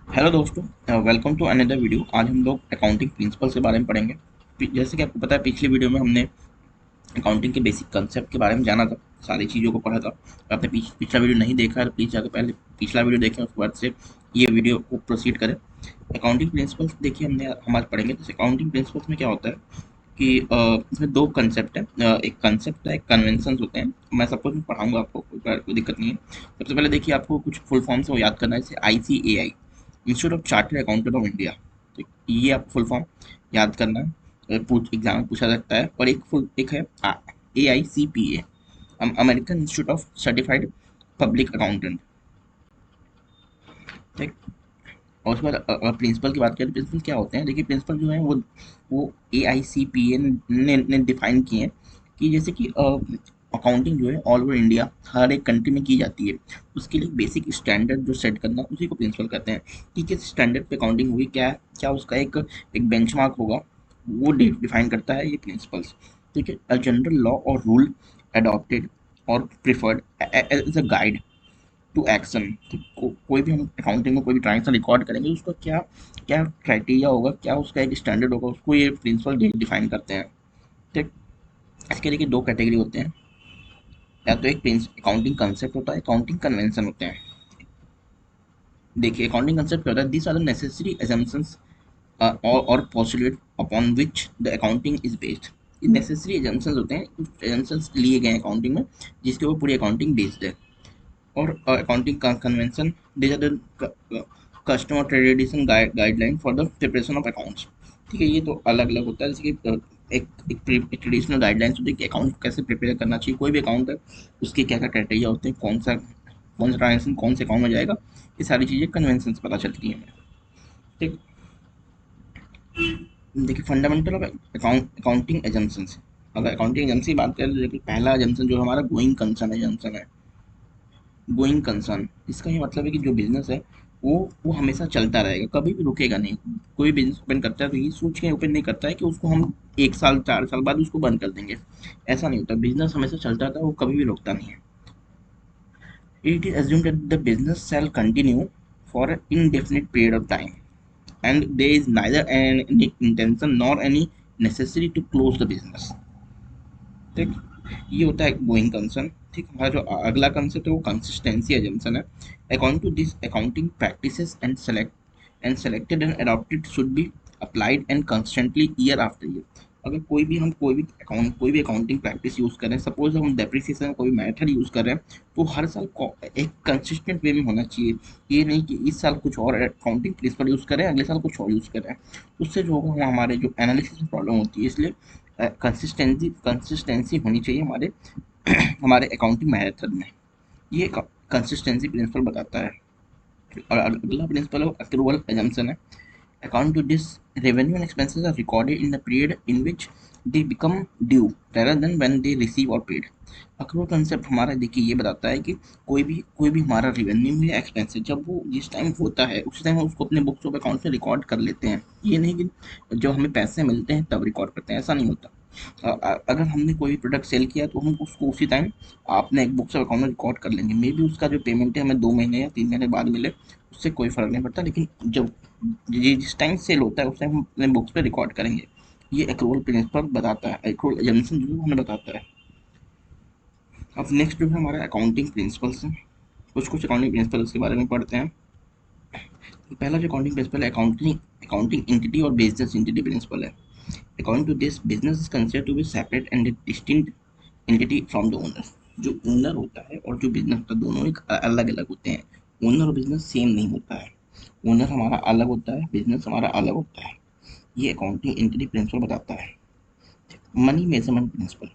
Hello दोस्तों, welcome to another video. आज हम लोग अकाउंटिंग प्रिंसिपल्स के बारे में पढ़ेंगे। जैसे कि आपको पता है, पिछली वीडियो में हमने अकाउंटिंग के बेसिक कंसेप्ट के बारे में जाना था, सारी चीज़ों को पढ़ा था। आपने पिछला वीडियो नहीं देखा है तो प्लीज़ जाकर पहले पिछला वीडियो देखें, उसके बाद से ये वीडियो को प्रोसीड करें। अकाउंटिंग प्रिंसिपल्स देखिए हम आज पढ़ेंगे। तो अकाउंटिंग प्रिंसिपल्स में क्या होता है कि इसमें दो कंसेप्ट है। एक कंसेप्ट है, एक कन्वेंशन होते हैं। मैं सब कुछ पढ़ाऊंगा आपको, कोई दिक्कत नहीं है। सबसे पहले देखिए, आपको कुछ फुल फॉर्म से वो याद करना है, जैसे ICAI, institute of chartered accountant of India. तो ये आपको फुल फॉर्म याद करना है, पूछ एग्जाम में पूछा सकता है। और एक है AICPA, American institute of certified public accountant. ठीक। और उसके बाद प्रिंसिपल की बात करें तो प्रिंसिपल क्या होते हैं। देखिए, प्रिंसिपल जो है वो AICPA ने डिफाइन किए हैं कि जैसे कि अकाउंटिंग जो है ऑल ओवर इंडिया हर एक कंट्री में की जाती है। उसके लिए बेसिक स्टैंडर्ड जो सेट करना, उसी को प्रिंसिपल कहते हैं कि किस स्टैंडर्ड पे अकाउंटिंग हुई, क्या क्या उसका एक बेंचमार्क होगा, वो डिफाइन करता है ये प्रिंसिपल्स। ठीक है। अ जनरल लॉ और रूल अडॉप्टेड और preferred as a guide to action. कोई भी हम अकाउंटिंग में कोई भी ट्रांजेक्शन रिकॉर्ड करेंगे, उसका क्या क्या क्राइटेरिया होगा, क्या उसका एक स्टैंडर्ड होगा, उसको ये प्रिंसिपल डिफाइन करते हैं। ठीक। इसके देखिए दो कैटेगरी होते हैं। या तो एक अकाउंटिंग कंसेप्ट होता है, अकाउंटिंग कन्वेंशन होते हैं। देखिए, अकाउंटिंग कंसेप्ट क्या होता है, this are the necessary assumptions और postulate upon which the accounting is based. ये नेसेसरी एजम्पन्स होते हैं, कुछ एजम्पन्स लिए गए हैं अकाउंटिंग में, जिसके ऊपर पूरी अकाउंटिंग बेस्ड है। और accounting convention, these are the customer tradition guideline for the preparation of accounts. ठीक है। ये तो अलग अलग होता है, जैसे कि एक ट्रेडिशनल गाइडलाइंस होती है कि अकाउंट कैसे प्रिपेयर करना चाहिए। कोई भी अकाउंट है, उसके क्या क्या क्राइटेरिया होते हैं, कौन सा ट्रांजेक्शन कौन से अकाउंट में जाएगा, ये सारी चीज़ें कन्वेंशन से पता चलती हैं हमें। ठीक। देखिए, फंडामेंटल ऑफ अकाउंटिंग एजम्पन्स। अगर अकाउंटिंग एजेंसी की बात करें तो देखिए, पहला एजम्पन जो हमारा गोइंग कंसर्न एजम्पन है। गोइंग कंसर्न, इसका ये मतलब है कि जो बिजनेस है वो हमेशा चलता रहेगा, कभी भी रुकेगा नहीं। कोई बिजनेस ओपन करता है तो ये सोच के ओपन नहीं करता है कि उसको हम 1 साल 4 साल बाद उसको बंद कर देंगे। ऐसा नहीं होता, बिजनेस हमेशा चलता रहता है, वो कभी भी रुकता नहीं है। It is assumed that the business shall continue for an indefinite period of time and there is neither any intention nor any necessity to close the business। ठीक। ये होता है गोइंग कंसर्न। ठीक। हमारा जो अगला कंसेप्ट है वो कंसिस्टेंसी एजम्पशन है। According to this accounting practices and selected and adopted should be applied and constantly year after year. अगर कोई भी अकाउंटिंग प्रैक्टिस यूज कर रहे हैं, सपोज हम डेप्रिसिएशन का कोई मेथड यूज कर रहे हैं, तो हर साल एक कंसिस्टेंट वे में होना चाहिए। ये नहीं कि इस साल कुछ और अकाउंटिंग प्रिंसिपल यूज करें, अगले साल कुछ और यूज करें। उससे जो होगा, हमारे जो एनालिसिस में प्रॉब्लम होती है। इसलिए कंसिस्टेंसी होनी चाहिए हमारे हमारे अकाउंटिंग मेथड में। ये कंसिस्टेंसी प्रिंसिपल बताता है। और अगला प्रिंसिपल अक्रूवल एजम्पशन है। According to this, revenue and expenses are recorded in the period in which they become due rather than when they receive or paid। Accrual concept हमारा देखिए ये बताता है कि कोई भी हमारा रेवेन्यू या एक्सपेंस है, जब वो जिस टाइम होता है उसी टाइम हम उसको अपने बुक्स ऑफ अकाउंट में रिकॉर्ड कर लेते हैं। ये नहीं कि जब हमें पैसे मिलते हैं तब रिकॉर्ड करते हैं, ऐसा नहीं होता। अगर हमने कोई भी प्रोडक्ट सेल किया तो हम उसको उसी टाइम अपने एक बुक्स ऑफ अकाउंट में रिकॉर्ड कर लेंगे। मे बी उसका जो पेमेंट है हमें 2 महीने या 3 महीने बाद मिले, उससे कोई फर्क नहीं पड़ता, लेकिन जब ये जिस टाइम सेल होता है उस टाइम हम अपने बुक्स पे रिकॉर्ड करेंगे। ये एक्रूवल प्रिंसिपल बताता है, एक्रूवल एजम्पशन जो हमें बताता है। अब नेक्स्ट जो है हमारा अकाउंटिंग प्रिंसिपल्स है। कुछ कुछ अकाउंटिंग प्रिंसिपल्स के बारे में पढ़ते हैं। पहला जो अकाउंटिंग प्रिंसिपल है, अकाउंटिंग अकाउंटिंग एंटिटी और बिजनेस एंटिटी प्रिंसिपल है। According to this, business is considered to be separate and distinct entity from the owner. जो ओनर होता है और जो बिजनेस होता है, दोनों एक अलग अलग होते हैं। ओनर और बिजनेस सेम नहीं होता है। ओनर हमारा अलग होता है, बिजनेस हमारा अलग होता है। ये अकाउंटिंग एंटिटी प्रिंसिपल बताता है। मनी मेजरमेंट प्रिंसिपल,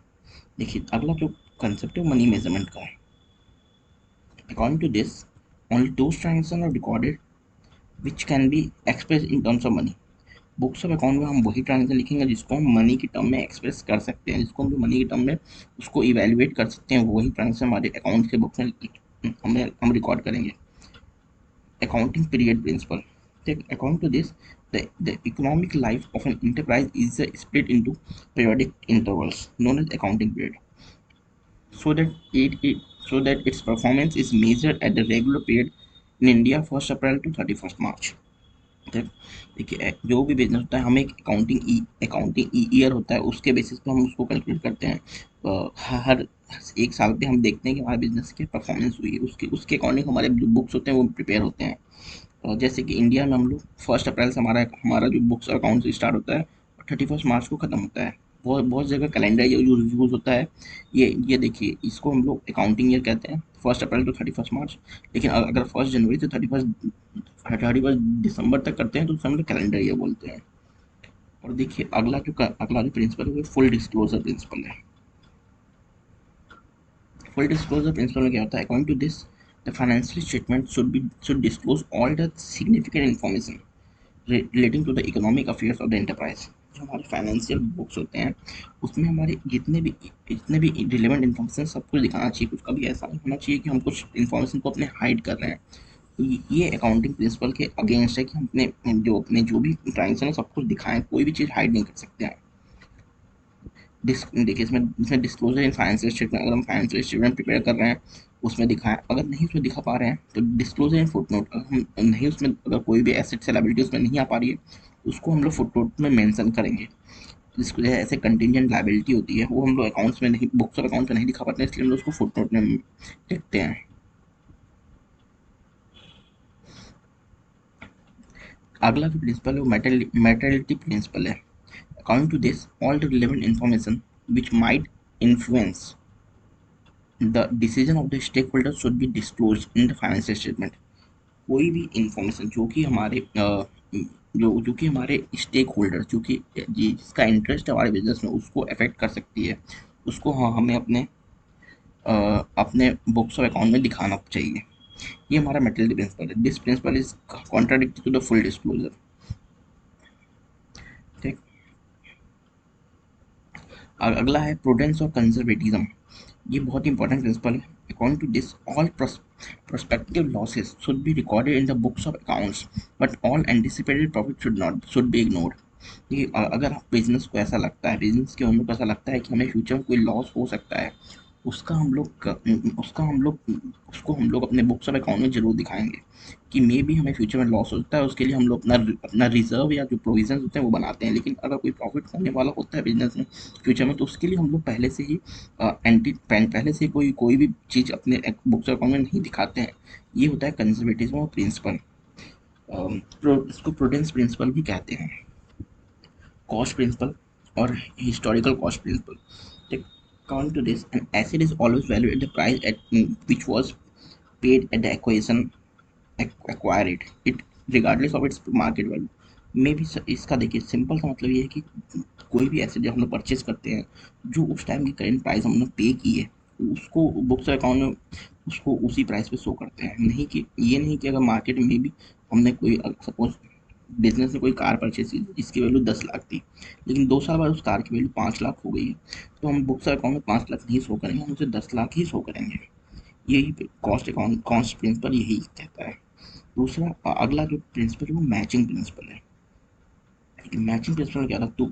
देखिए अगला जो कंसेप्ट है मनी मेजरमेंट का है। According to this, only those transaction are recorded which can be express in terms of money. Books of account में हम वही ट्रांजेक्शन लिखेंगे जिसको हम मनी की टर्म में एक्सप्रेस कर सकते हैं, जिसको हम मनी की टर्म में उसको इवेल्युएट कर सकते हैं, वही ट्रांजेक्शन हमारे अकाउंट के बुक्स में हम रिकॉर्ड करेंगे। Accounting period principle, according to this, the economic life of an enterprise is split into periodic intervals known as accounting period, so that it so that its performance is measured at the regular period in India 1 April to 31 March. देखिए जो भी business होता है हमें एक accounting year होता है, उसके बेसिस पे हम उसको कैलकुलेट करते हैं। हर एक साल पे हम देखते हैं कि हमारे बिजनेस की परफॉर्मेंस हुई है, उसके उसके अकॉर्डिंग हमारे जो बुक्स होते हैं वो प्रिपेयर होते हैं। जैसे कि इंडिया में हम लोग 1 अप्रैल से हमारा हमारा जो बुक्स अकाउंट स्टार्ट होता है और 31 मार्च को ख़त्म होता है। बहुत बहुत जगह कैलेंडर यूज़ होता है। ये देखिए इसको हम लोग अकाउंटिंग ईयर कहते हैं, 1 अप्रैल टू 31 मार्च। लेकिन अगर 1 जनवरी से 31 दिसंबर तक करते हैं तो उसे हम लोग कैलेंडर ईयर बोलते हैं। और देखिए अगला जो प्रिंसिपल है वो फुल डिस्क्लोजर प्रिंसिपल है। फुल डिस्क्लोजर प्रिंसिपल में क्या होता है? According to this the financial statement should disclose all the significant information relating to the economic affairs of the enterprise. जो हमारे फाइनेंशियल बुक्स होते हैं उसमें हमारे जितने भी रिलेवेंट इन्फॉर्मेशन सब कुछ दिखाना चाहिए। कुछ कभी ऐसा नहीं होना चाहिए कि हम कुछ इन्फॉर्मेशन को अपने हाइड कर रहे हैं। तो ये अकाउंटिंग प्रिंसिपल के अगेंस्ट है कि हम अपने जो भी ट्रांजेक्शन है सब कुछ दिखाएं, कोई भी चीज़ हाइड नहीं कर सकते हैं। देखिए इसमें डिस्क्लोजर इन फाइनेंशियल स्टेटमेंट, अगर हम फाइनेंशियल स्टेटमेंट प्रिपेयर कर रहे हैं उसमें दिखाएं। अगर नहीं उसमें दिखा पा रहे हैं तो डिस्क्लोजर इन फुटनोट, अगर हम नहीं उसमें अगर कोई भी एसेट से लायबिलिटी उसमें नहीं आ पा रही है उसको हम लोग फुटनोट में मेंशन करेंगे। जिसको जो है ऐसे कंटिजेंट लायबिलिटी होती है वो हम लोग अकाउंट्स में नहीं, बुक्स और अकाउंट में नहीं दिखा पाते हैं, इसलिए हम लोग उसको फुटनोट में लिखते हैं। अगला जो प्रिंसिपल है वो मैटेरियलिटी प्रिंसिपल है। According to this all the relevant information which might influence the decision of the stake holder should be disclose in the financial statement. कोई भी इंफॉर्मेशन जो कि हमारे स्टेक होल्डर जो कि जिसका इंटरेस्ट है हमारे बिजनेस में उसको अफेक्ट कर सकती है, उसको हमें अपने बुक्स और अकाउंट में दिखाना चाहिए। ये हमारा मेटल प्रिंसिपल है। This principle is contradict to the full disclosure. ठीक। अगला है प्रूडेंस और कंजर्वेटिज्म। ये बहुत इंपॉर्टेंट प्रिंसिपल है। According to this all prospective losses should be recorded in the books of accounts, but all anticipated profit should be ignored। देखिए अगर business को ऐसा लगता है, बिजनेस के ओनर को ऐसा लगता है कि हमें फ्यूचर में कोई लॉस हो सकता है, उसका हम लोग उसका हम लोग उसको हम लोग अपने बुक्स ऑफ अकाउंट में जरूर दिखाएंगे कि मे भी हमें फ्यूचर में लॉस हो सकता है। उसके लिए हम लोग अपना अपना रिजर्व या जो प्रोविजन होते हैं वो बनाते हैं। लेकिन अगर कोई प्रॉफिट होने वाला होता है बिजनेस में फ्यूचर में तो उसके लिए हम लोग पहले से कोई भी चीज़ अपने बुक्स ऑफ अकाउंट में नहीं दिखाते हैं। ये होता है कंजर्वेटिज्म और प्रिंसिपल। इसको प्रूडेंस प्रिंसिपल भी कहते हैं। कॉस्ट प्रिंसिपल और historical cost principle. According to this, an asset is always valued at the price at which was paid at the acquire it regardless of its market value। मे भी इसका देखिए simple सा मतलब ये है कि कोई भी एसेट जब हम लोग परचेज करते हैं जो उस टाइम की करेंट प्राइस हमने पे की है उसको बुक्स अकाउंट में उसको उसी प्राइस पे शो करते हैं। नहीं कि ये नहीं कि अगर मार्केट में भी हमने कोई सपोज बिजनेस ने कोई कार परचेज की जिसकी वैल्यू 10 लाख थी, लेकिन 2 साल बाद उस कार की वैल्यू 5 लाख हो गई है, तो हम बुक्स अकाउंट में 5 लाख नहीं शो करेंगे, हम उसे 10 लाख ही शो करेंगे। यही कॉस्ट प्रिंसिपल यही कहता है। दूसरा अगला जो प्रिंसिपल है वो मैचिंग प्रिंसिपल है। मैचिंग प्रिंसिपल क्या था? तो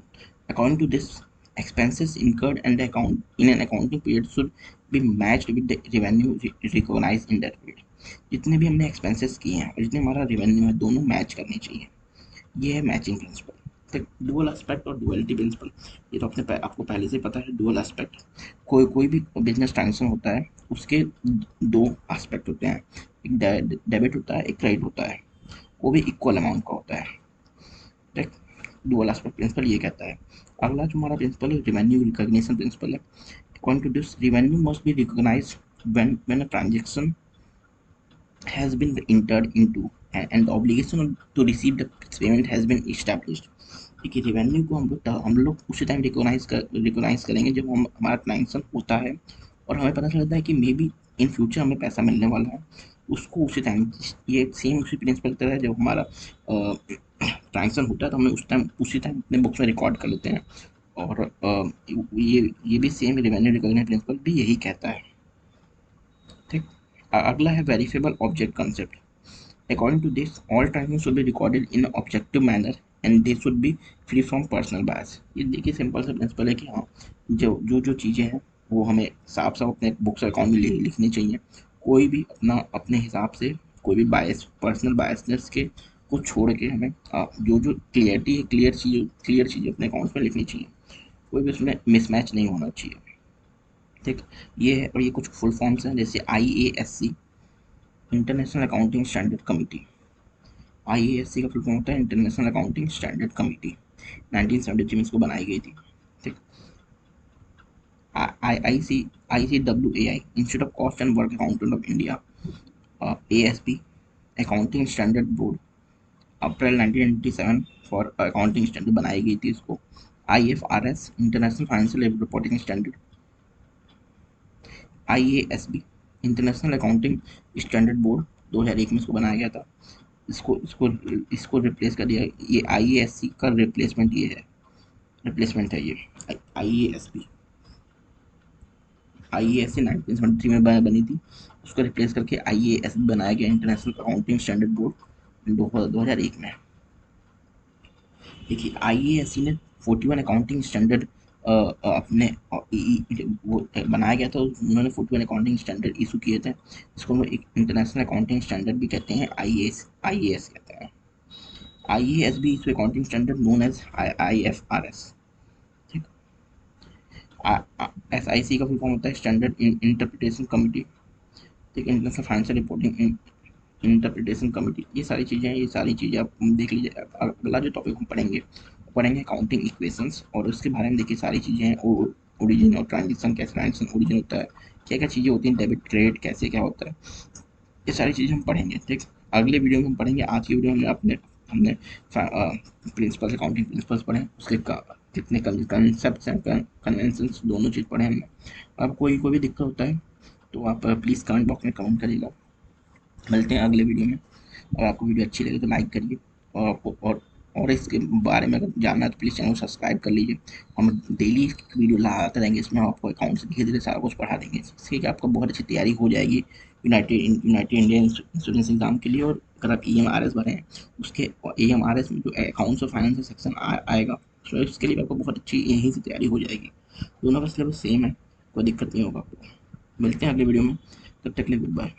according to this expenses incurred and the account in an accounting period should be matched with the revenue recognized in that period। जितने भी हमने एक्सपेंसेस किए हैं और जितने हमारा रेवेन्यू है दोनों मैच करने चाहिए। ये है मैचिंग प्रिंसिपल। तो डुअल एस्पेक्ट और डुअलिटी प्रिंसिपल, ये तो आपको पहले से पता है। डुअल एस्पेक्ट, कोई भी बिजनेस ट्रांजेक्शन होता है उसके दो एस्पेक्ट होते हैं, एक डेबिट होता है, एक क्रेडिट होता है, वो भी इक्वल अमाउंट का होता है। ठीक। डुअल एस्पेक्ट प्रिंसिपल ये कहता है। अगला जो हमारा प्रिंसिपल है रिवेन्यू रिकॉग्निशन प्रिंसिपल है। According to this revenue must be recognized when a transaction has been entered into and the obligation to receive the payment has been established। देखिए revenue को हम लोग उसी टाइम रिकोगनाइज करेंगे जब हमारा ट्रांजेक्शन होता है और हमें पता चलता है कि मे बी इन फ्यूचर हमें पैसा मिलने वाला है, उसको उसी टाइम, ये सेम उसी प्रिंसिपल की तरह है। जब हमारा ट्रांजेक्शन होता है तो हमें उसी टाइम अपने बुक्स में रिकॉर्ड कर लेते हैं। और ये भी सेम रेवेन्यू रिकॉग्निशन प्रिंसिपल भी यही कहता है। ठीक। अगला है verifiable object concept. According to this all transaction should be recorded in objective manner and they should be free from personal bias. ये देखिए सिंपल सा प्रिंसिपल है कि हाँ जो चीज़ें हैं वो हमें साफ साफ अपने बुक्स अकाउंट में लिखनी चाहिए। कोई भी अपने हिसाब से कोई भी बायस, पर्सनल बायसनेस के को छोड़ के हमें जो जो क्लियरिटी है, क्लियर चीज़ें अपने अकाउंट्स में लिखनी चाहिए, कोई भी उसमें मिसमैच नहीं होना चाहिए। ठीक, ये है। और ये कुछ फुल फॉर्म्स हैं, जैसे IASC, international accounting standard committee. IASC का फुल फॉर्म होता है इंटरनेशनल अकाउंटिंग स्टैंडर्ड कमिटी, 1973 में इसको बनाई गई थी। ठीक, ICWAI, institute of cost and work accountant of India. ASB, accounting standard board, April 1997 for accounting standard बनाई गई थी इसको। IFRS, international financial reporting standard. IASB, international accounting standard board, 2001 में इसको बनाया गया था। इसको इसको इसको रिप्लेस कर दिया। ये IASC का रिप्लेसमेंट ये है, रिप्लेसमेंट है ये IASB। IASC 1973 में बनी थी, उसको रिप्लेस करके IASB बनाया गया, इंटरनेशनल अकाउंटिंग स्टैंडर्ड बोर्ड, 2001 में। देखिए IASC ने 41 अकाउंटिंग स्टैंडर्ड अपने वो बनाया गया था, उन्होंने 41 अकाउंटिंग स्टैंडर्ड इशू किए थे। इसको हम एक इंटरनेशनल अकाउंटिंग स्टैंडर्ड भी कहते हैं, IAS कहते हैं। IASB इस accounting standard known as IFRS। ठीक, SIC का फुल फॉर्म होता है स्टैंडर्ड इंटरप्रिटेशन कमिटी। ठीक, international financial reporting interpretation committee. ये सारी चीज़ें हैं, ये सारी चीज़ें आप देख लीजिए। अगला जो टॉपिक हम पढ़ेंगे अकाउंटिंग इक्वेशंस, और उसके बारे में देखिए सारी चीज़ें हैं, ओरिजिन और ट्रांजेक्शन, कैसे ट्रांजेक्शन ओरिजिन होता है, क्या क्या चीज़ें होती हैं, डेबिट क्रेडिट कैसे क्या होता है, ये सारी चीज़ें हम पढ़ेंगे। ठीक, अगले वीडियो में हम पढ़ेंगे। आज की वीडियो में हमने प्रिंसिपल्स, अकाउंटिंग प्रिंसिपल्स पढ़े, उसके कितने कंसेप्ट हैं, कन्वेंशंस, दोनों चीज़ पढ़े हमने। अब कोई भी दिक्कत होता है तो आप प्लीज़ कमेंट बॉक्स में कमेंट करिएगा। मिलते हैं अगले वीडियो में। अगर आपको वीडियो अच्छी लगे तो लाइक करिए, और आपको और इसके बारे में अगर जानना है तो प्लीज़ चैनल को सब्सक्राइब कर लीजिए। हम डेली वीडियो लाते रहेंगे, इसमें हम आपको अकाउंट से धीरे धीरे सारा कुछ पढ़ा देंगे, इससे कि आपको बहुत अच्छी तैयारी हो जाएगी यूनाइटेड इंडिया इंश्योरेंस एग्जाम के लिए। और अगर आप EMRS भरें हैं, उसके EMRS में जो अकाउंट्स और फाइनेंस का सेक्शन आएगा, तो इसके लिए आपको बहुत अच्छी यहीं से तैयारी हो जाएगी। दोनों का सिलेबस सेम है, कोई दिक्कत नहीं होगा आपको। मिलते हैं अगले वीडियो में, तब तक के लिए गुड बाय।